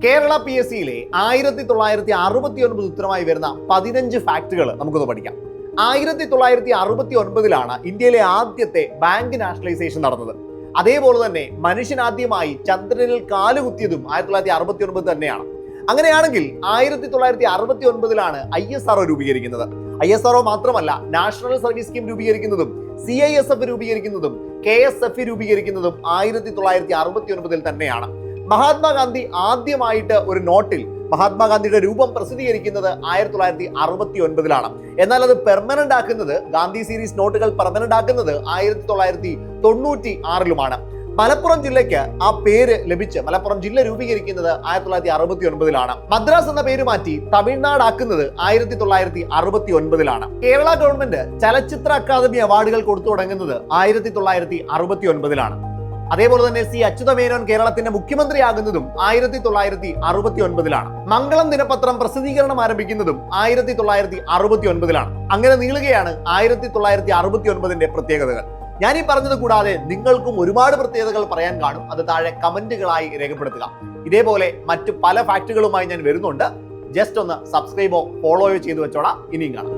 കേരള PSCയിലെ 1969 ഉത്തരമായി വരുന്ന 15 ഫാക്ടുകൾ നമുക്കൊന്ന് പഠിക്കാം. 1969 ഇന്ത്യയിലെ ആദ്യത്തെ ബാങ്ക് നാഷണലൈസേഷൻ നടന്നത്. അതേപോലെ തന്നെ മനുഷ്യനാദ്യമായി ചന്ദ്രനിൽ കാലുകുത്തിയതും 1969 തന്നെയാണ്. അങ്ങനെയാണെങ്കിൽ 1969 ISRO രൂപീകരിക്കുന്നത്. ISRO മാത്രമല്ല, national service scheme രൂപീകരിക്കുന്നതും CISF രൂപീകരിക്കുന്നതും KSF രൂപീകരിക്കുന്നതും 1969 തന്നെയാണ്. മഹാത്മാഗാന്ധി ആദ്യമായിട്ട് ഒരു നോട്ടിൽ മഹാത്മാഗാന്ധിയുടെ രൂപം പ്രസിദ്ധീകരിക്കുന്നത് 1969 എന്നാൽ അത് പെർമനന്റ് ആക്കുന്നത്, ഗാന്ധി സീരീസ് നോട്ടുകൾ പെർമനന്റ് ആക്കുന്നത് 1996 മലപ്പുറം ജില്ലയ്ക്ക് ആ പേര് ലഭിച്ച് മലപ്പുറം ജില്ല രൂപീകരിക്കുന്നത് 1969 മദ്രാസ് എന്ന പേര് മാറ്റി തമിഴ്നാട് ആക്കുന്നത് 1969 കേരള ഗവൺമെന്റ് ചലച്ചിത്ര അക്കാദമി അവാർഡുകൾ കൊടുത്തു തുടങ്ങുന്നത് 1969 അതേപോലെ തന്നെ C. അച്യുതമേനോൻ കേരളത്തിന്റെ മുഖ്യമന്ത്രിയാകുന്നതും 1969 മംഗളം ദിനപത്രം പ്രസിദ്ധീകരണം ആരംഭിക്കുന്നതും 1969 അങ്ങനെ നീളുകയാണ് 1969 പ്രത്യേകതകൾ. ഞാൻ ഈ പറഞ്ഞത് കൂടാതെ നിങ്ങൾക്കും ഒരുപാട് പ്രത്യേകതകൾ പറയാൻ കാണും. അത് താഴെ കമന്റുകളായി രേഖപ്പെടുത്തുക. ഇതേപോലെ മറ്റു പല ഫാക്ടുകളുമായി ഞാൻ വരുന്നുണ്ട്. ജസ്റ്റ് ഒന്ന് സബ്സ്ക്രൈബോ ഫോളോയോ ചെയ്തു വെച്ചോളാം. ഇനിയും കാണാം.